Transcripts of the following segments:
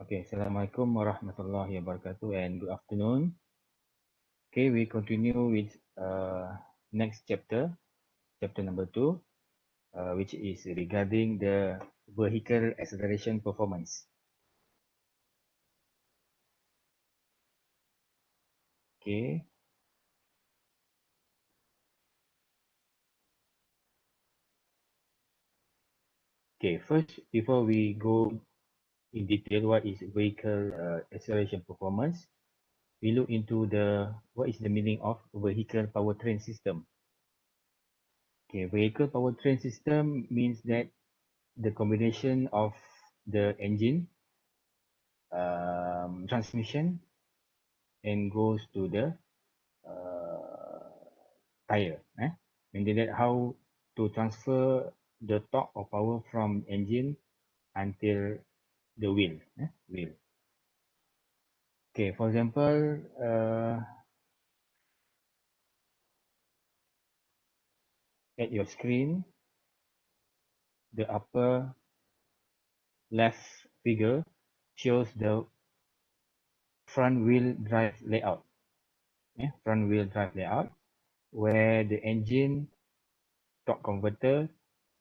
Okay, Assalamualaikum warahmatullahi wabarakatuh and good afternoon. Okay, we continue with next chapter, chapter number 2, which is regarding the vehicle acceleration performance. Okay. Okay, first, before we go in detail what is vehicle acceleration performance, we look into what is the meaning of vehicle powertrain system. Okay, vehicle powertrain system means that the combination of the engine, transmission, and goes to the tire. Meaning that how to transfer the torque or power from engine until the wheel. Wheel. Okay, for example, at your screen, the upper left figure shows the front wheel drive layout. Front wheel drive layout where the engine, torque converter,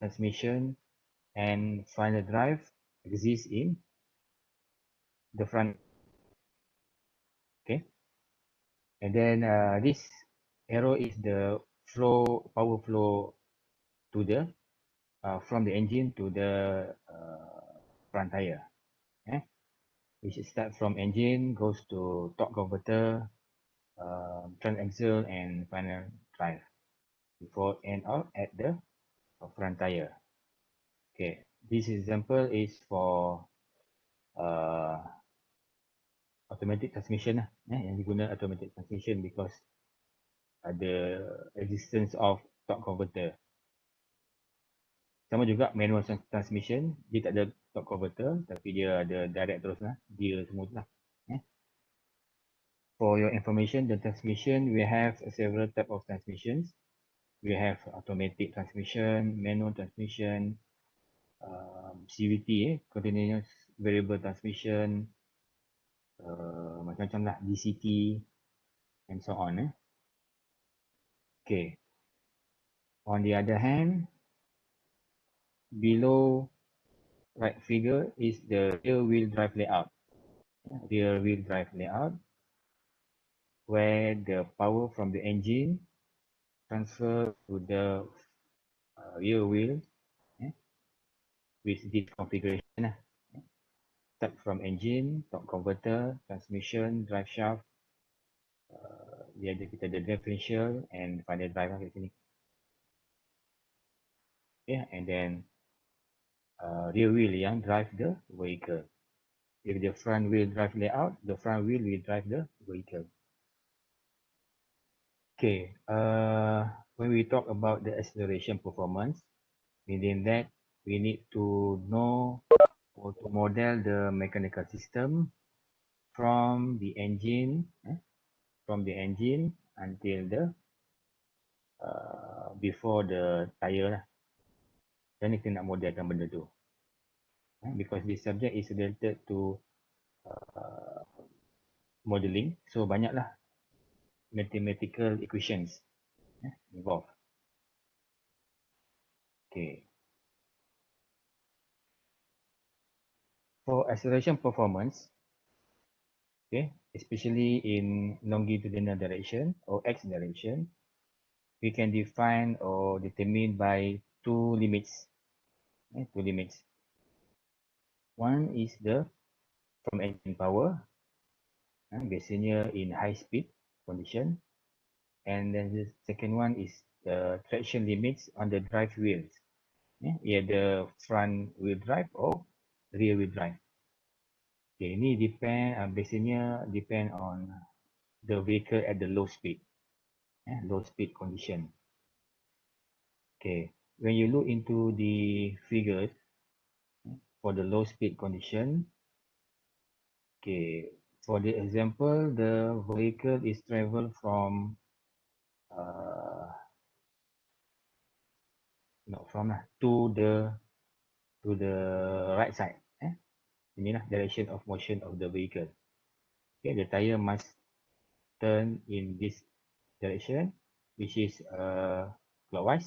transmission, and final drive exist in the front. Okay, and then this arrow is the power flow to the from the engine to the front tire. Which start from engine, goes to torque converter, transaxle, and final drive before end out at the front tire. Okay, this example is for automatic transmission yang diguna automatic transmission because ada existence of torque converter. Sama juga manual transmission, dia tak ada torque converter tapi dia ada direct terus lah, gear semua tu lah. For your information, the transmission, we have several type of transmissions. We have automatic transmission, manual transmission, CVT, continuous variable transmission, macam-macam lah, DCT, and so on. Okay. On the other hand, below right figure is the rear wheel drive layout. Rear wheel drive layout, where the power from the engine transfer to the rear wheel with this configuration. Start from engine, torque converter, transmission, drive shaft, dia ada kita ada differential and final drive kat sini. Yeah, and then rear wheel yang drive the vehicle. If the front wheel drive layout, the front wheel will drive the vehicle. Okay, when we talk about the acceleration performance, meaning that we need to know or to model the mechanical system from the engine, until the before the tire lah. Dan kita nak modelkan benda tu. Because this subject is related to modeling, so banyaklah mathematical equations involved. Okay. For acceleration performance, okay, especially in longitudinal direction or x direction, we can define or determine by two limits. One is the from engine power, biasanya in high speed condition, and then the second one is the traction limits on the drive wheels, either front wheel drive or rear wheel drive. Okay, ini biasanya depend on the vehicle at the low speed condition. Okay, when you look into the figures for the low speed condition, okay, for the example, the vehicle is travel from to the right side. inilah direction of motion of the vehicle. Okay, the tire must turn in this direction, which is clockwise,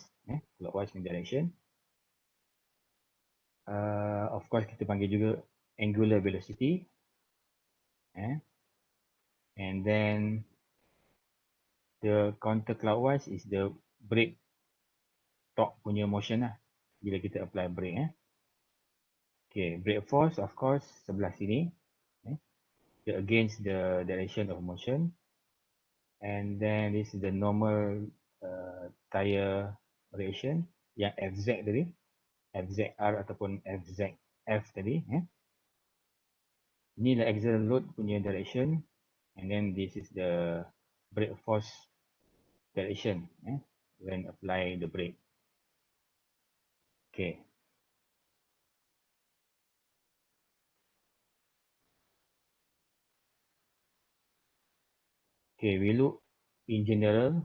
clockwise direction. Of course, kita panggil juga angular velocity. And then the counterclockwise is the brake torque punya motion lah. Bila kita apply brake. Okay, brake force of course sebelah sini. Against the direction of motion. And then this is the normal tire reaction yang FZ tadi. FZR ataupun FZF tadi. Inilah axial load punya direction. And then this is the brake force direction when apply the brake. Okay. Okay, we look in general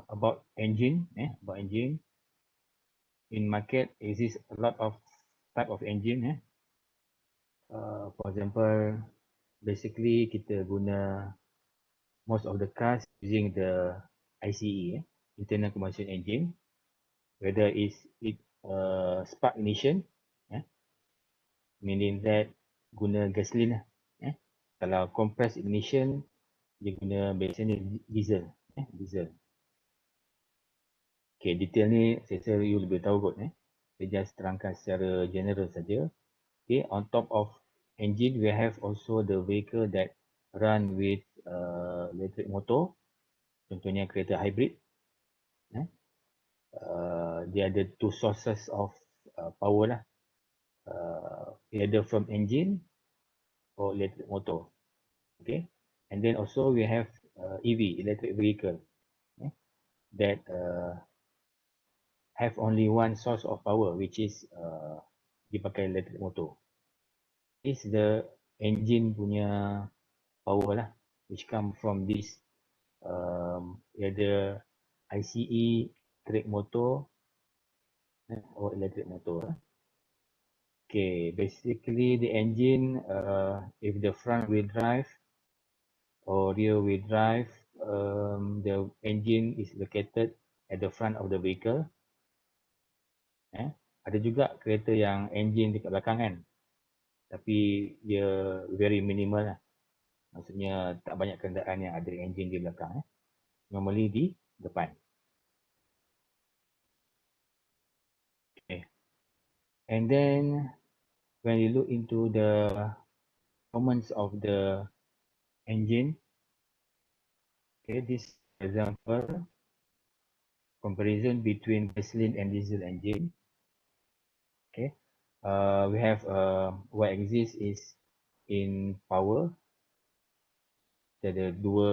about engine. About engine. In market exists a lot of type of engine. For example, basically kita guna most of the cars using the ICE, internal combustion engine, whether it spark ignition, meaning that guna gasoline lah. Kalau compressed ignition, dia guna biasanya diesel. Diesel. Okay, detail ni saya rasa you lebih tahu kot. Saya just terangkan secara general saja. Okay, on top of engine, we have also the vehicle that run with electric motor. Contohnya kereta hybrid. Dia ada two sources of power lah. Either from engine or electric motor. Okay. And then also we have EV, electric vehicle, that have only one source of power, which is dipakai electric motor. This is the engine punya power lah, which come from this either ICE, electric motor or electric motor. Okay, basically the engine, if the front wheel drive or rear wheel drive, the engine is located at the front of the vehicle. Ada juga kereta yang engine dekat belakang kan, tapi dia very minimal lah. Maksudnya tak banyak kenderaan yang ada engine di belakang. Normally di depan. Okay. And then when you look into the performance of the engine, okay, this example comparison between gasoline and diesel engine. Okay, we have what exists is in power. Ada dua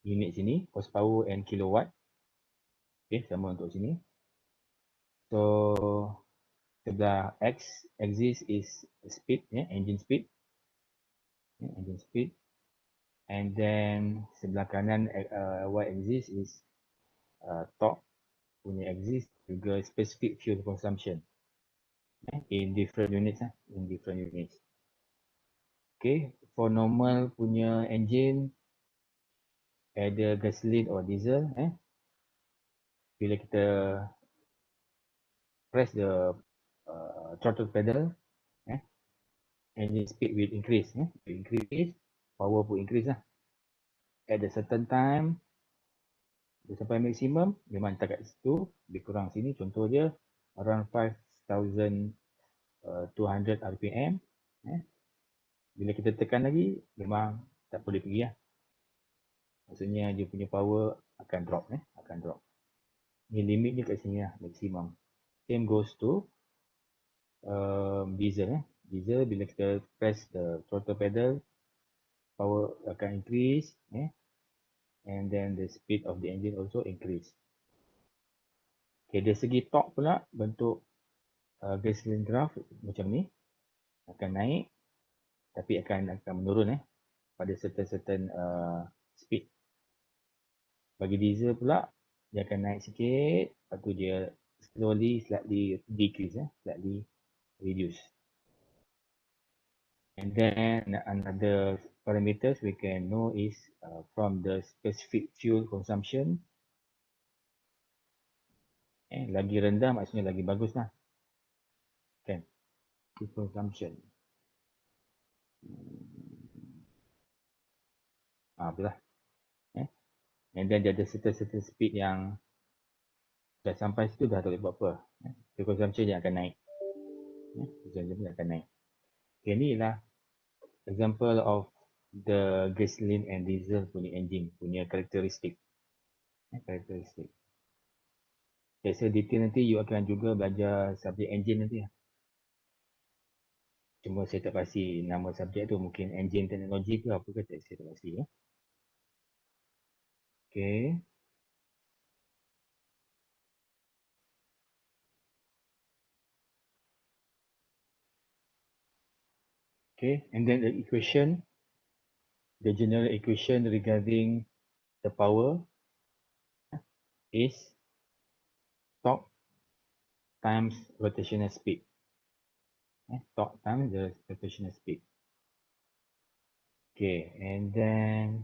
unit sini, horsepower and kilowatt. Okay, sama untuk sini. So sebelah X axis is speed, engine speed, engine speed, and then sebelah kanan Y axis is torque punya axis, juga specific fuel consumption in different units. Okay, for normal punya engine, either gasoline or diesel, bila kita press the throttle pedal, engine speed will increase. Power pun increase lah. At a certain time, dia sampai maksimum, memang tak kat situ, lebih kurang sini. Contoh dia, around 5,200 RPM. Bila kita tekan lagi, memang tak boleh pergi lah. Maksudnya dia punya power akan drop. Ni limit dia kat sini lah, maksimum. Same goes to diesel. Diesel, bila kita press the throttle pedal, power akan increase, and then the speed of the engine also increase. Okay, dari segi torque pula, bentuk gasoline graph macam ni, akan naik, tapi akan menurun pada certain speed. Bagi diesel pula, dia akan naik sikit, lepas tu dia slowly, slightly decrease, slightly reduce. And then another parameters we can know is from the specific fuel consumption. Lagi rendah maksudnya lagi bagus lah. Kan? Fuel consumption. Betul lah. And then dia ada certain speed yang dah sampai situ dah tak boleh buat apa. Fuel consumption dia akan naik. Consumption dia akan naik. Okay, ni lah example of the gasoline and diesel punya engine punya karakteristik. Karakteristik. Okay, so detail nanti you akan juga belajar subjek engine nanti lah. Cuma saya tak pasti nama subjek tu, mungkin engine teknologi ke apa ke, saya tak pasti ya. Okay. Okay, and then the equation, the general equation regarding the power is torque times rotational speed. Torque times the rotational speed. Okay, and then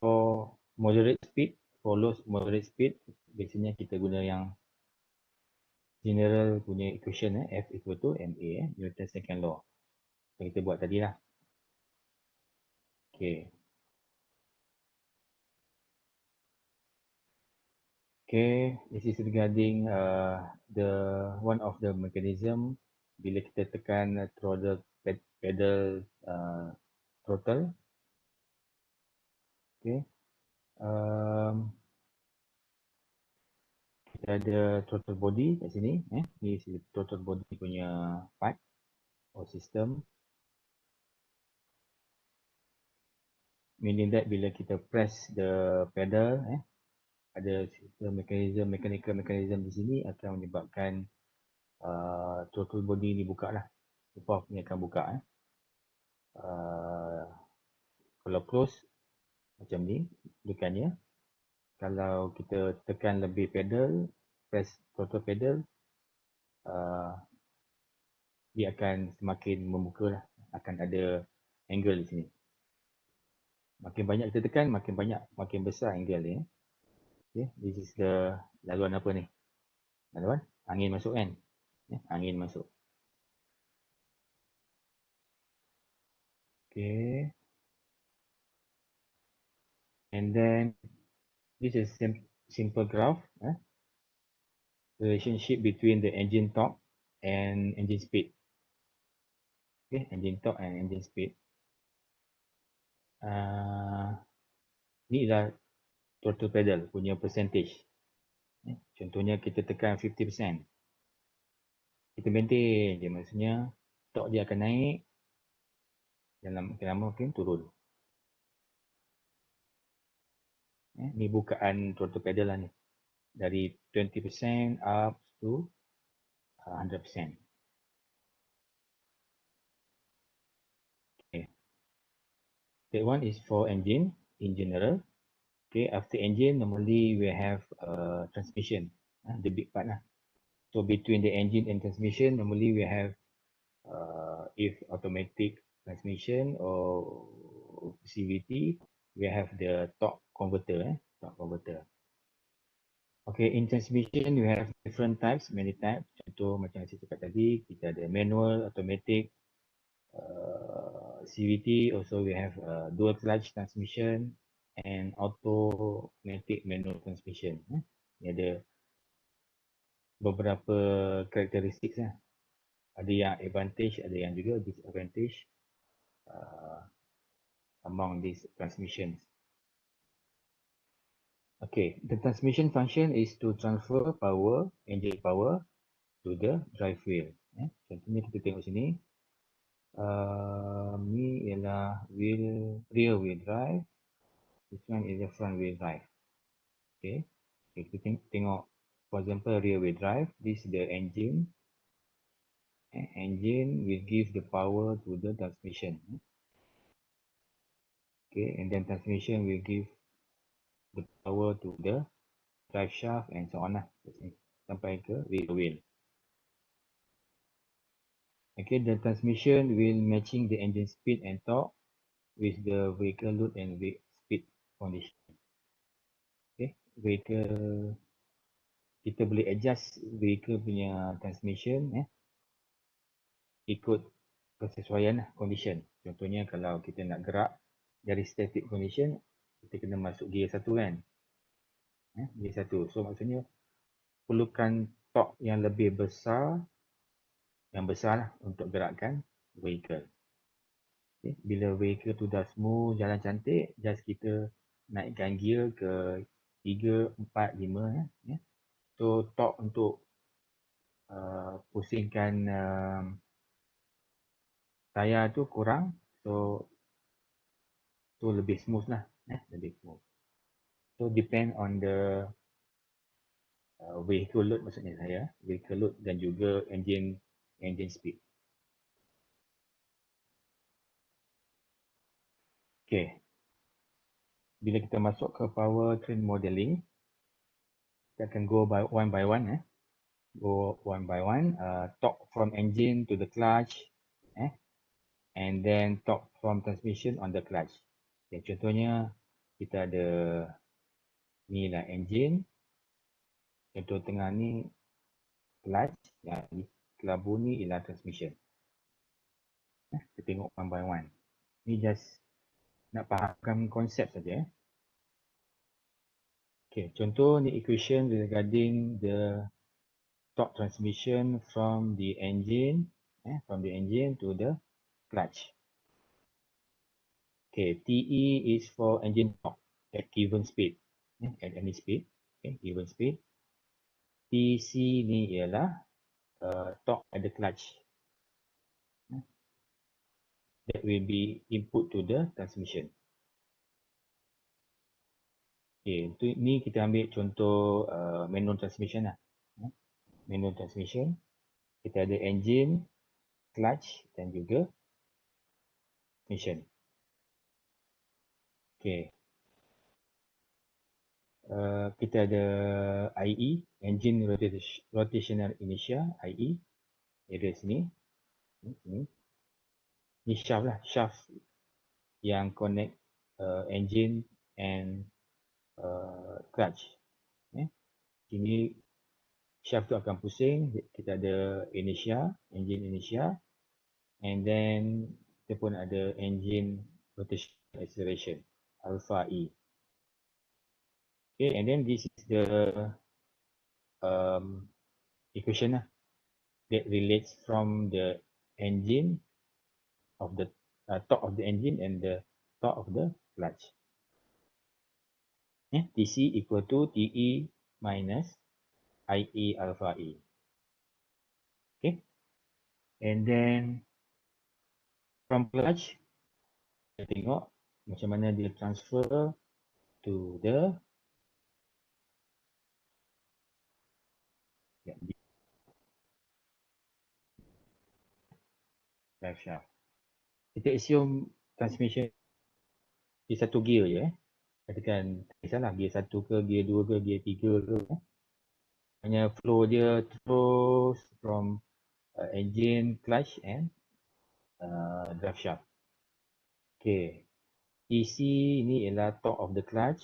for moderate speed, for low moderate speed, biasanya kita guna yang general punya equation, F equal to ma, Newton second law. Yang kita buat tadi lah. Okay. Okay, this is regarding the one of the mechanism bila kita tekan throttle pedal throttle. Okay. Kita ada throttle body kat sini. Ni throttle body punya part or system. Meaning that bila kita press the pedal, ada mechanical mechanism di sini akan menyebabkan throttle body ni buka lah. Valve ni akan buka. Kalau close macam ni tekannya. Kalau kita tekan lebih pedal, press throttle pedal, dia akan semakin membuka lah. Akan ada angle di sini. Makin banyak kita tekan, makin besar angle ni. Okay, this is the laluan apa ni? Laluan angin masuk kan? Angin masuk. Okay. And then this is simple graph. Relationship between the engine torque and engine speed. Okay, engine torque and engine speed. Ni lah throttle pedal punya percentage. Contohnya kita tekan 50%. Kita maintain je, maksudnya torque dia akan naik, dalam makin lama makin turun. Ni bukaan throttle pedal lah ni. Dari 20% up to 100%. Okay. That one is for engine in general. Okay, after engine, normally we have transmission, the big part lah. So between the engine and transmission, normally we have if automatic transmission or CVT, we have the torque converter. Torque converter. Okay, in transmission we have different types, many types. Contoh macam saya cakap tadi, kita ada manual, automatic, CVT. Also we have dual clutch transmission and automatic manual transmission. Ini ada beberapa karakteristik lah. Ada yang advantage, ada yang juga disadvantage among these transmissions. Okay, the transmission function is to transfer power, engine power to the drive wheel. Contohnya kita tengok sini. Ni ialah rear wheel drive. This one is the front wheel drive. Okay, kita tengok for example rear wheel drive. This is the engine. Engine will give the power to the transmission. Okay, and then transmission will give the power to the drive shaft and so on lah. Sampai ke rear wheel. Okay, the transmission will matching the engine speed and torque with the vehicle load and speed condition. Okay, vehicle kita boleh adjust vehicle punya transmission ikut kesesuaian condition. Contohnya kalau kita nak gerak dari static condition, kita kena masuk gear 1 kan. Gear 1. So maksudnya perlukan torque yang lebih besar, yang besar lah untuk gerakkan vehicle. Okay. Bila vehicle tu dah smooth, jalan cantik, just kita naikkan gear ke 3, 4, 5 ya. So torque untuk pusingkan tayar tu kurang, so lebih smooth lah, lebih smooth. So depend on the vehicle load, maksudnya saya vehicle load dan juga engine speed. Okay, bila kita masuk ke powertrain modeling, kita akan go by one. Go one by one. Torque from engine to the clutch, and then torque from transmission on the clutch. Okay, contohnya kita ada ni lah engine, contoh tengah ni clutch, yang di kelabu ni ialah transmission. Kita tengok one by one. Ni just nak fahamkan konsep saja. Okay, contoh ni equation regarding the torque transmission from the engine, to the clutch. Okay, TE is for engine torque at given speed, at any speed, okay, given speed. TC ni ialah torque at the clutch that will be input to the transmission. Okay, untuk ni kita ambil contoh manual transmission lah. Manual transmission, kita ada engine, clutch dan juga transmission. Okay, kita ada IE, engine rotational inertia, IE, ada sini. Ni shaft lah, shaft yang connect engine and clutch. Sini shaft tu akan pusing, kita ada inertia, engine inertia, and then kita pun ada engine rotational acceleration, alpha E. Okay, and then this is the equation lah that relates from the engine of the torque of the engine and the torque of the clutch. TC equal to TE minus IE alpha E. Okay, and then from clutch, kita tengok macam mana dia transfer to the drive shaft. Kita assume transmission di satu gear je. Katakan, tak kisahlah gear 1 ke, gear 2 ke, gear 3 ke. Hanya flow dia terus from engine, clutch and drive shaft. Okay, TC ni ialah torque of the clutch,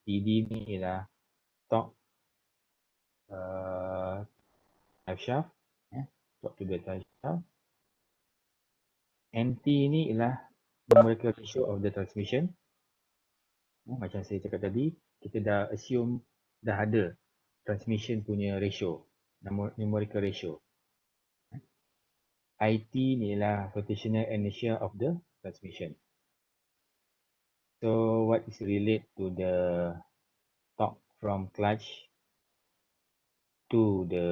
TD ni ialah torque drive shaft, torque to the drive shaft. NT ni ialah numerical ratio of the transmission. Macam saya cakap tadi, kita dah assume dah ada transmission punya ratio, numerical ratio. IT ni ialah rotational inertia of the transmission. So what is relate to the torque from clutch to the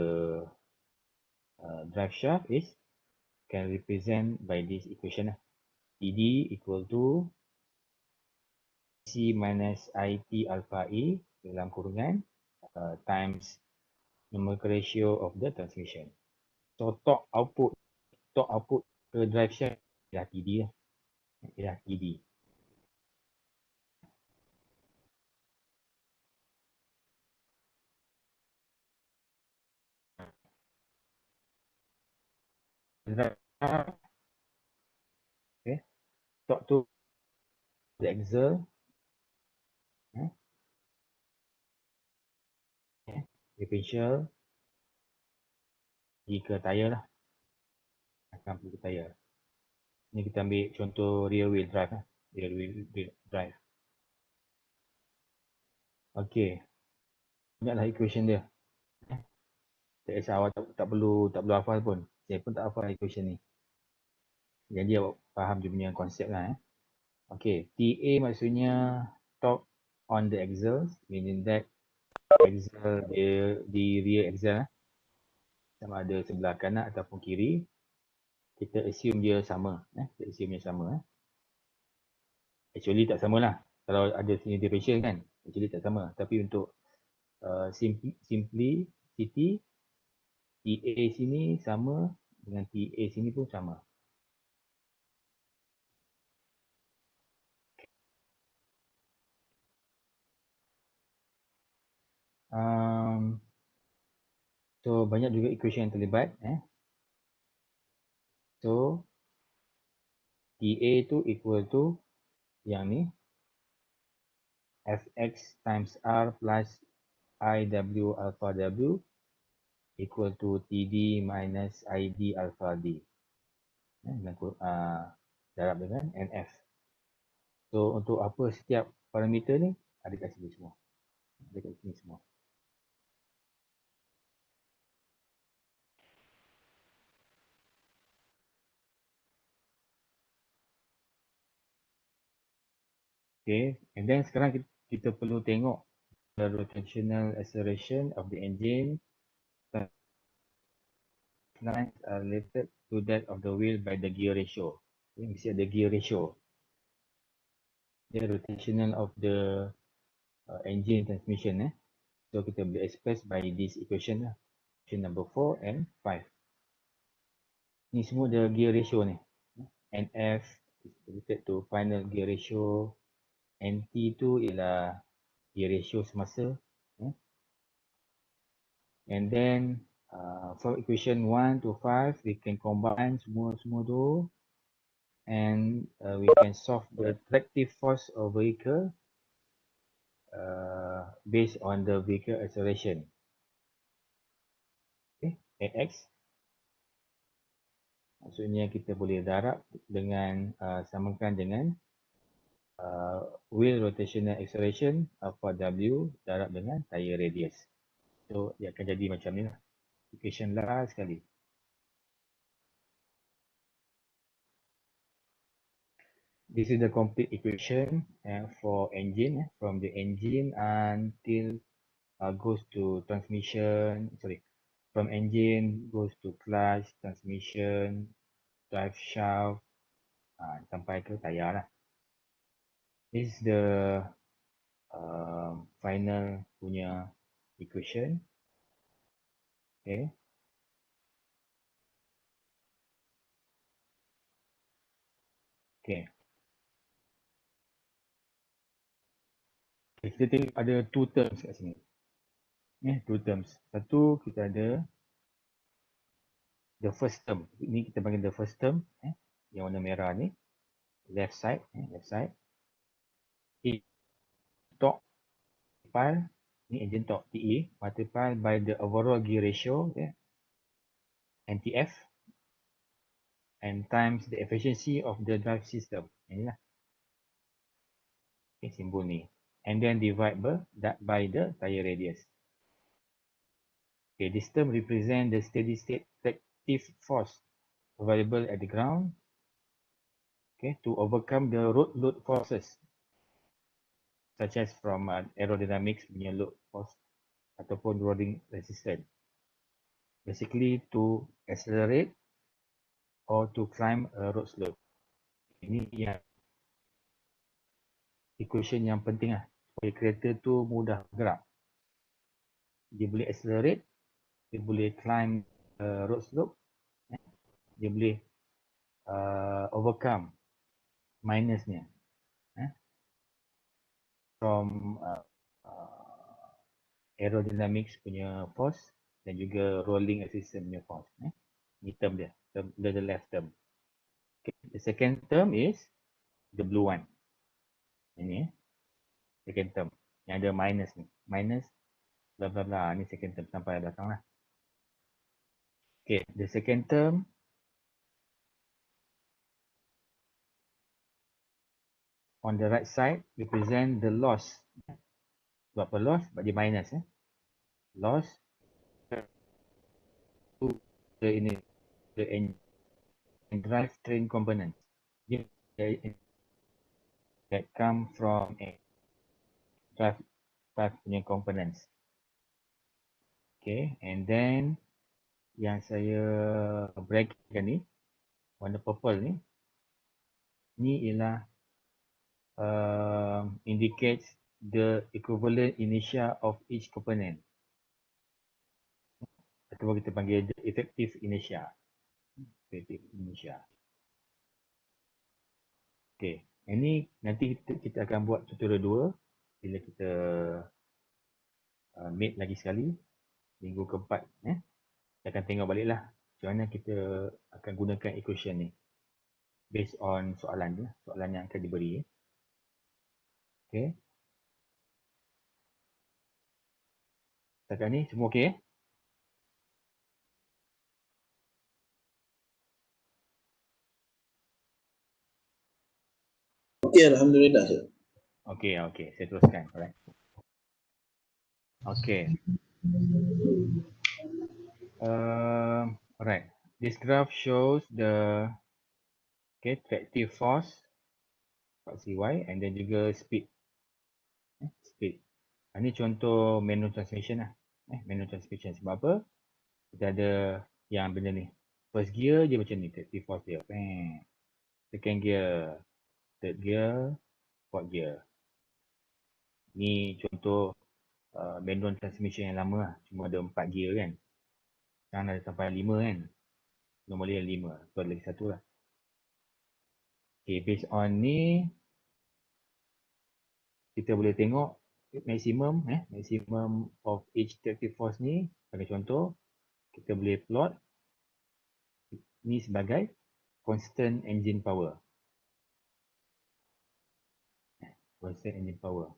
drive shaft is can represent by this equation. TD equal to C minus IT alpha E dalam kurungan times numerical ratio of the transmission. So torque output ke drive shaft ialah TD lah. Ialah TD. Drive Okay, talk to the axle, differential pergi ke tayar lah, akan pergi ke tayar. Ni kita ambil contoh rear wheel drive lah, rear wheel drive. Okay, banyaklah equation dia. Tak kisah awak tak perlu hafal pun. Saya pun tak hafal equation ni. Jadi awak faham dia punya konsep lah. Okay, TA maksudnya torque on the axle, meaning that axle dia di rear axle sama ada sebelah kanan ataupun kiri. Kita assume dia sama. Kita assume dia sama. Actually tak sama lah. Kalau ada sini differential kan, actually tak sama. Tapi untuk simplicity, TA sini sama dengan TA sini pun sama. So banyak juga equation yang terlibat. So TA tu equal to yang ni, Fx times R plus IW alpha W equal to TD minus ID alpha D. Darab dengan NF. So untuk apa setiap parameter ni ada kat sini semua. Ada kat sini semua. Okay, and then sekarang kita perlu tengok the rotational acceleration of the engine lines are related to that of the wheel by the gear ratio. Okay, mesti ada gear ratio. The rotational of the engine transmission. So kita boleh express by this equation lah. Equation number 4 and 5. Ni semua the gear ratio ni. NF is related to final gear ratio. NT tu ialah gear ratio semasa. And then from equation 1 to 5, we can combine semua tu. And we can solve the tractive force of vehicle based on the vehicle acceleration. Okay, AX. Maksudnya kita boleh darab dengan samakan dengan wheel rotational acceleration alpha W darab dengan tire radius. So dia akan jadi macam ni lah. Equation last sekali. This is the complete equation for engine, from the engine until goes to transmission, from engine goes to clutch, transmission, drive shaft, sampai ke tayar lah. This is the final punya equation. Okay. Okay. Kita tengok ada two terms kat sini. Two terms. Satu kita ada the first term. Ini kita panggil the first term. Yang warna merah ni. Left side. Left side. Torque multiply. Ni engine torque TE. Multiply by the overall gear ratio. NTF. And times the efficiency of the drive system. Inilah. Simbol ni. And then divide by the tire radius. Okay, this term represent the steady state tractive force available at the ground, okay, to overcome the road load forces, such as from aerodynamics punya load force ataupun rolling resistance. Basically to accelerate or to climb a road slope. Ini yang equation yang penting lah. Supaya kereta tu mudah bergerak. Dia boleh accelerate, dia boleh climb road slope, dia boleh overcome minusnya from aerodynamics punya force dan juga rolling resistance punya force. Ni term dia. term, the left term. Okay. The second term is the blue one. Ini second term. Yang ada minus ni. Minus bla bla bla. Ni second term sampai belakang lah. Okay. The second term on the right side represent the loss. Sebab apa loss? Sebab dia minus. Loss to the ini the and drive train components that come from a drive punya components. Okay, and then yang saya bracketkan ni warna purple ni ialah indicates the equivalent inertia of each component, atau kita panggil the effective inertia. Okay, ini nanti kita akan buat tutorial 2 bila kita meet lagi sekali minggu keempat. Kita akan tengok balik lah macam mana kita akan gunakan equation ni based on soalan yang akan diberi. Okay, setakat ni semua okey? Okey, alhamdulillah. Okey, saya teruskan. Alright. Okay. Alright. This graph shows the tractive force CY and then juga speed. Speed. Ini contoh manual transmission lah. Manual transmission. Sebab apa? Kita ada yang benda ni. First gear dia macam ni. Tractive force dia. Second gear. Third gear. Fourth gear. Ni contoh manual transmission yang lama lah. Cuma ada 4 gear kan. Sekarang ada sampai 5 kan. Normally ada 5. So ada lagi satu lah. Okay, based on ni kita boleh tengok maximum of each tractive force ni. Sebagai contoh, kita boleh plot ni sebagai constant engine power. Constant engine power.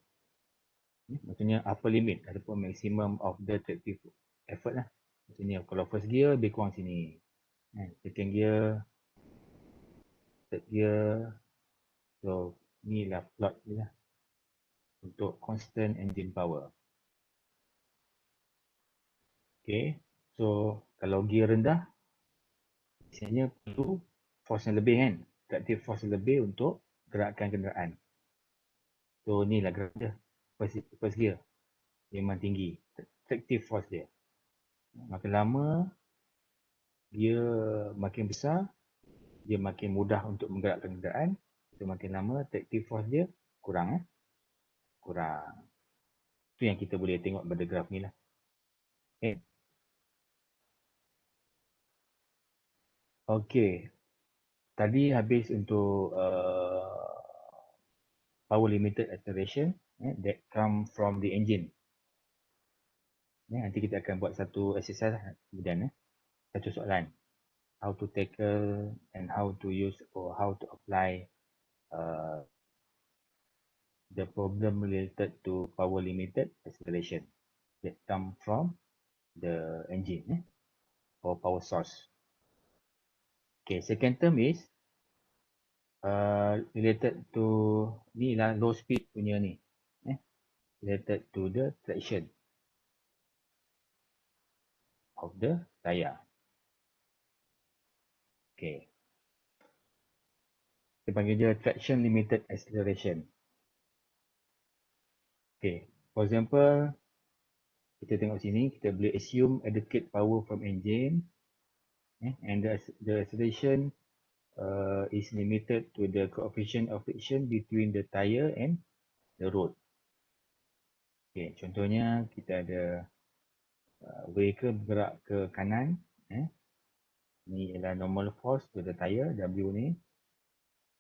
Maksudnya upper limit ataupun maximum of the tractive effort lah. Maksudnya kalau first gear lebih kurang sini. Second gear, third gear. So ni lah plot ni lah untuk constant engine power. Okay, so kalau gear rendah, biasanya perlu force yang lebih kan, tractive force yang lebih untuk gerakkan kenderaan. So ni lah gerak dia, first gear, dia memang tinggi, tractive force dia. Makin lama, dia makin besar, dia makin mudah untuk menggerakkan kenderaan. So makin lama, tractive force dia kurang. Kurang. Itu yang kita boleh tengok pada graf ni lah. Okay. Okay. Tadi habis untuk power limited acceleration that come from the engine. Nanti kita akan buat satu exercise kemudian satu soalan. How to tackle and how to use or how to apply the problem related to power limited acceleration that come from the engine or power source. Okay, second term is related to ni lah low speed punya ni. Related to the traction of the tire. Okay. Kita panggil dia traction limited acceleration. Okay. For example, kita tengok sini, kita boleh assume adequate power from engine and the acceleration is limited to the coefficient of friction between the tire and the road. Okay, contohnya kita ada vehicle bergerak ke kanan. Ni ialah normal force to the tire, W ni.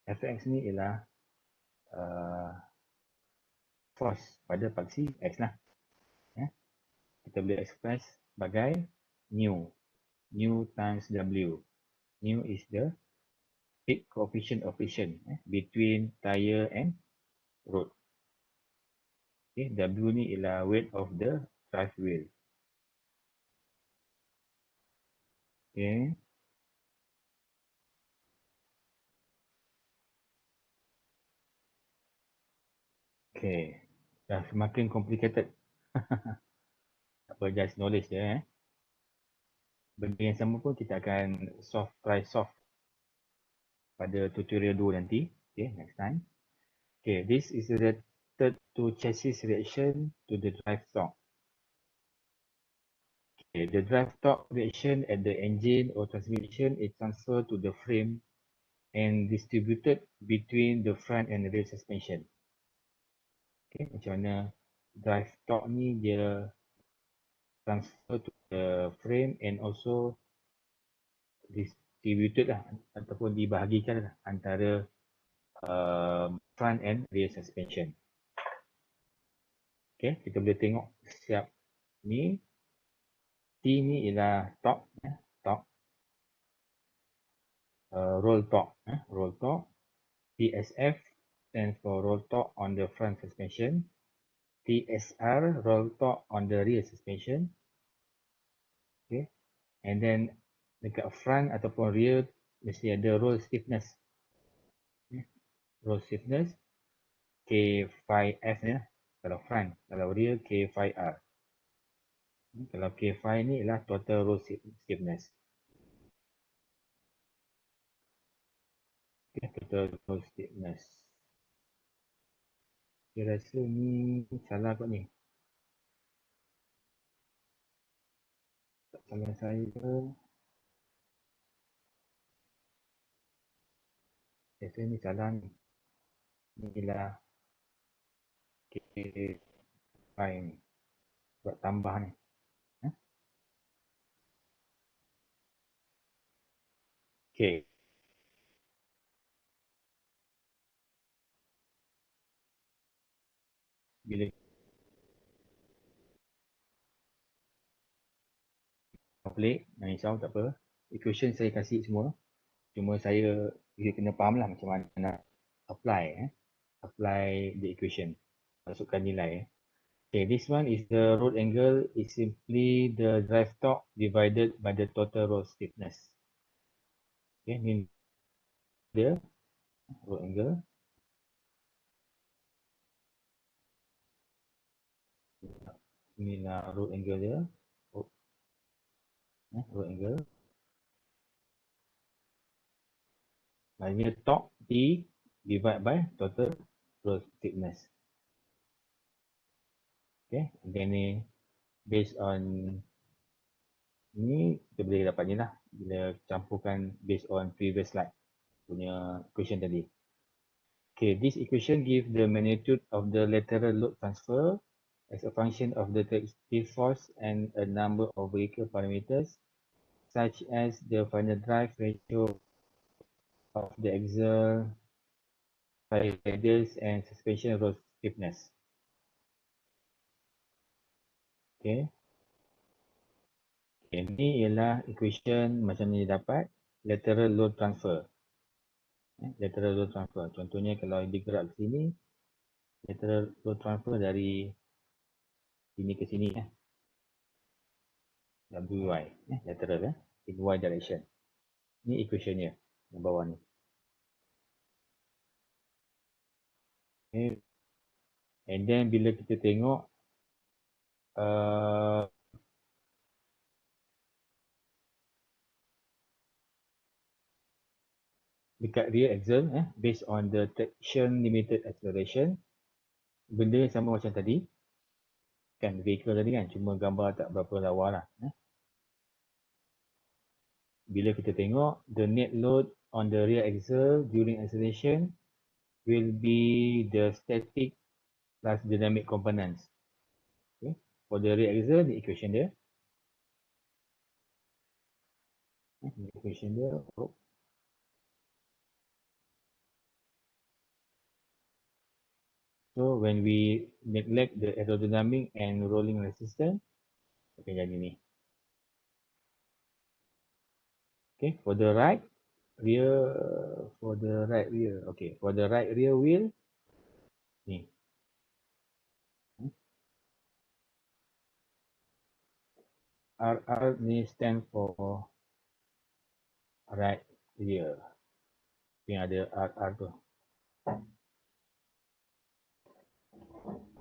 Fx ni ialah force pada paksi X lah. Kita boleh express sebagai nu times W. mu is the speed coefficient of friction between tire and road. Okay, W ni ialah weight of the drive wheel. Okay. Okay. Dah semakin complicated. Apa, just knowledge je. Benda yang sama pun kita akan try solve pada tutorial 2 nanti. Okay, next time. Okay, this is related to chassis reaction to the drive torque. Okay, the drive torque reaction at the engine or transmission is transferred to the frame and distributed between the front and rear suspension. Okay, macam mana drive torque ni dia transfer to the frame and also distributed lah ataupun dibahagikan lah antara front and rear suspension. Okay, kita boleh tengok siap ni. T ni ialah torque, torque. Roll torque, roll torque. TSF stands for roll torque on the front suspension. TSR, roll torque on the rear suspension. Okay, and then dekat front ataupun rear mesti ada roll stiffness. Roll stiffness K5F ni lah. Kalau front, kalau rear K5R. Kalau K5 ni ialah total roll stiffness. Okay, total roll stiffness. Saya rasa ni salah kot ni. Tak salah saya. Rasa ni salah ni. Ni ialah K5 ni. Buat tambah ni. Okay. Bila pelik, jangan risau, tak apa. Equation saya kasih semua. Cuma saya kena faham lah macam mana nak apply. Apply the equation. Masukkan nilai. Okay, this one is the road angle is simply the drive torque divided by the total road stiffness. Okay, ni dia road angle. Inilah road angle dia. Road angle. Maksudnya torque T divided by total road stiffness. Okay, then ni based on ni kita boleh dapat ni lah bila campurkan based on previous slide punya equation tadi. Okay, this equation give the magnitude of the lateral load transfer as a function of the tractive force and a number of vehicle parameters such as the final drive ratio of the axle, tire radius and suspension road stiffness. Okay. Ini ialah equation macam ni dapat lateral load transfer. Lateral load transfer. Contohnya kalau digerak ke sini, lateral load transfer dari sini ke sini. WY. Lateral. In Y direction. Ini equationnya. Yang bawah ni. Okay. And then bila kita tengok dekat rear axle based on the traction limited acceleration, benda yang sama macam tadi kan, vehicle tadi kan, cuma gambar tak berapa lawa lah. Bila kita tengok the net load on the rear axle during acceleration will be the static plus dynamic components. Okay. For the rear axle, the equation dia. Equation dia. So when we neglect the aerodynamic and rolling resistance, akan jadi ni. Okay, for the right rear, okay, for the right rear wheel ni. RR ni stand for right rear. Yang ada RR tu.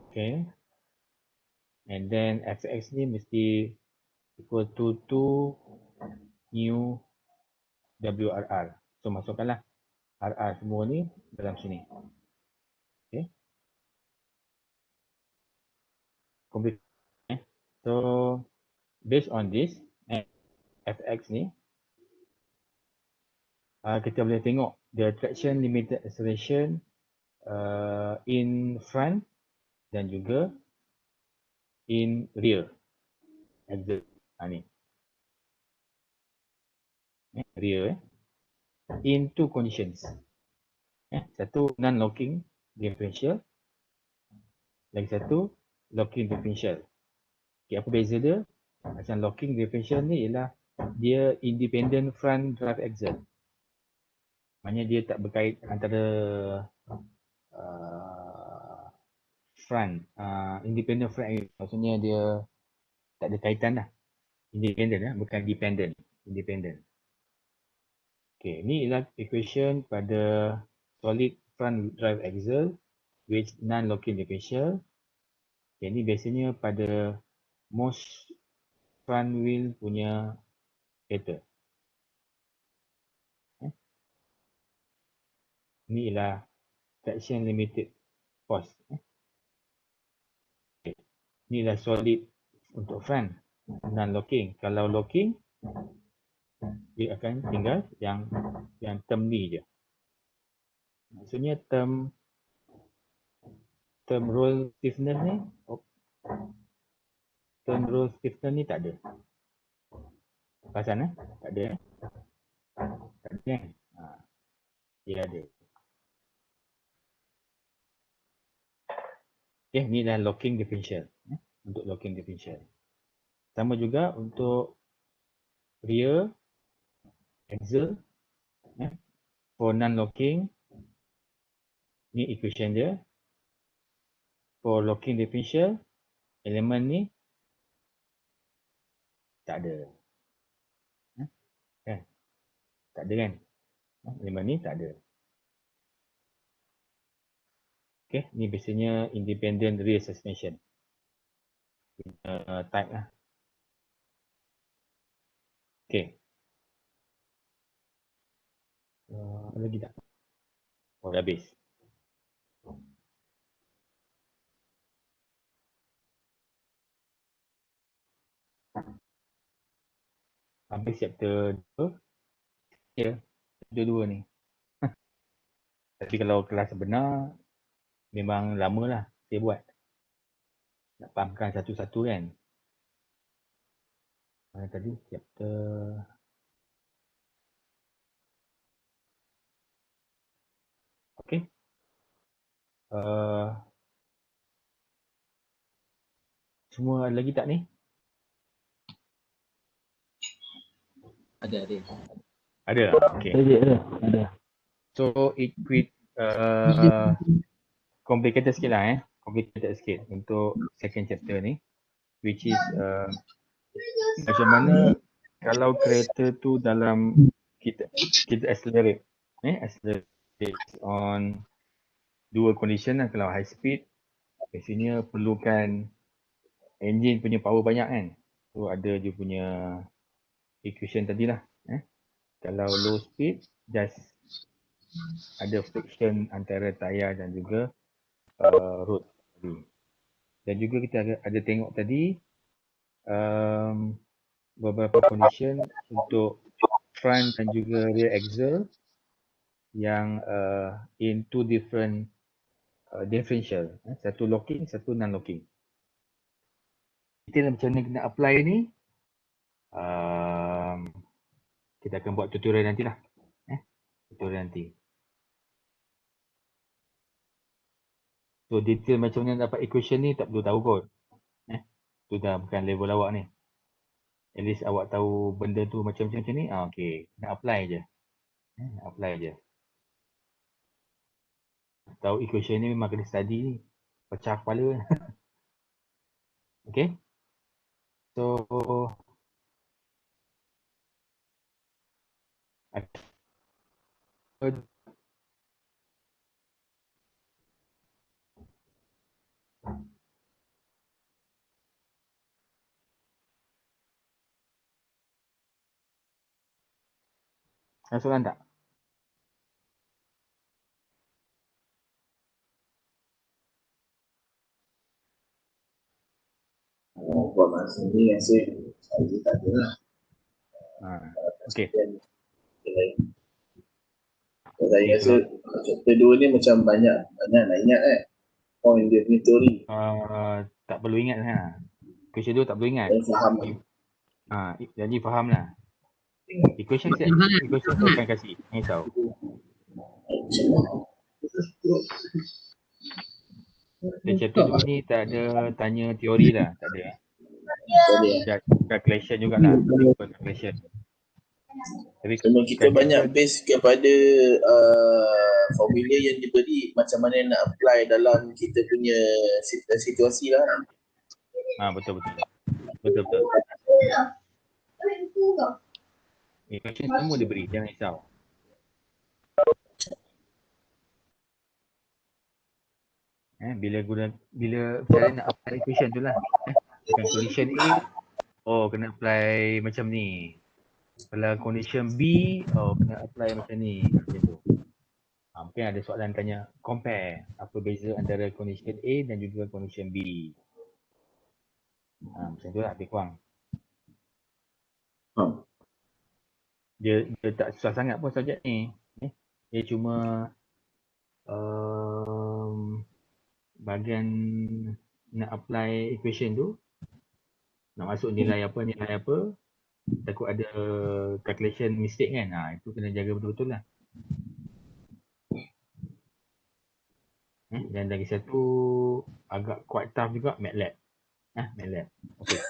Okay. And then FX ni mesti equal to 2 new WRR. So masukkanlah RR semua ni dalam sini. Okay. Complete. So based on this FX ni, kita boleh tengok the traction limited acceleration in front dan juga in rear axle. Ni rear in two conditions. Satu non-locking differential, lagi satu locking differential. Okay, apa beza dia? Macam locking differential ni ialah dia independent front drive axle. Maknanya dia tak berkait antara front, independent front axle. Maksudnya dia tak ada kaitan lah. Independent, bukan dependent. Independent. Okay, ni ialah equation pada solid front drive axle with non-locking differential. Okay, ni biasanya pada most front wheel punya kereta. Ni ialah traction limited force. Okay. Ni ialah solid untuk front, non-locking. Kalau locking, dia akan tinggal yang term ni je. Maksudnya term roll stiffness ni, term roll stiffness ni tak ada. Perasan tak ada tak ada kan? Dia ada. Okay, ni dah locking differential. Untuk locking differential. Sama juga untuk rear axle. For non-locking, ni equation dia. For locking differential, elemen ni tak ada. Kan? Tak ada kan? Elemen ni tak ada. Okay, ni biasanya independent rear suspension. Type lah. Okay. Ada lagi tak? Oh, dah habis. Habis chapter 2. Ya, chapter 2 ni. Tapi kalau kelas sebenar, memang lama lah saya buat. Nak fahamkan satu-satu kan. Mana tadi? Chapter... Okay. Semua ada lagi tak ni? Ada. Ada? Okay. Ada. So, it quit complicated sikit lah complicated sikit untuk second chapter ni. Which is macam mana kalau kereta tu dalam kita accelerate. Accelerate on dua condition lah. Kalau high speed, biasanya perlukan engine punya power banyak kan. So ada dia punya equation tadi lah. Kalau low speed, just ada friction antara tayar dan juga road tadi. Dan juga kita ada tengok tadi beberapa condition untuk front dan juga rear axle yang in two different differential. Satu locking, satu non-locking. Kita macam mana kena apply ni, kita akan buat tutorial nantilah. Tutorial nanti. So detail macam mana dapat equation ni tak perlu tahu kot. Tu dah bukan level awak ni. At least awak tahu benda tu macam-macam ni. Okay. Nak apply je. Apply je. Tahu equation ni memang kena study ni. Pecah kepala. Okay. So, ada soalan tak? Buat masa ni saya tak ada lah. Okay. Saya rasa chapter 2 ni macam banyak nak ingat point dia punya teori. Tak perlu ingat lah. Equation 2 tak perlu ingat. Saya faham. Janji faham lah. Equation saya akan kasih. Jangan risau. Chapter 2 ni tak ada tanya teori lah. Tak ada. Calculation jugalah. Calculation. Tapi cuma kita banyak base kepada formula yang diberi, macam mana nak apply dalam kita punya situasi lah. Betul. Equation semua diberi, jangan risau. Bila cara nak apply equation tu lah. Condition A, kena apply macam ni. Kalau condition B, kena apply macam ni. Macam tu. Mungkin ada soalan tanya, compare. Apa beza antara condition A dan juga condition B. Macam tu lah, lebih kurang. Dia tak susah sangat pun subjek ni. Dia cuma bahagian nak apply equation tu, nak masuk nilai apa, takut ada calculation mistake kan. Itu kena jaga betul-betul lah. Dan lagi satu agak quite tough juga, MATLAB. MATLAB. Okay.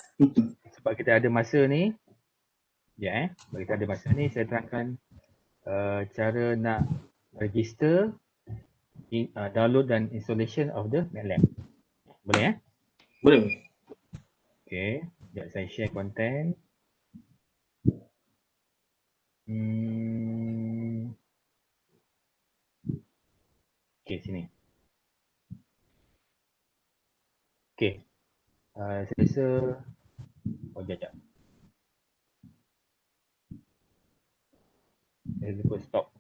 Sebab kita ada masa ni, sebab kita ada masa ni, saya terangkan cara nak register, download dan installation of the MATLAB. Boleh Boleh. Okay. Sekejap saya share content. Okay, sini. Okay. Saya rasa sekejap. Saya lupa stop.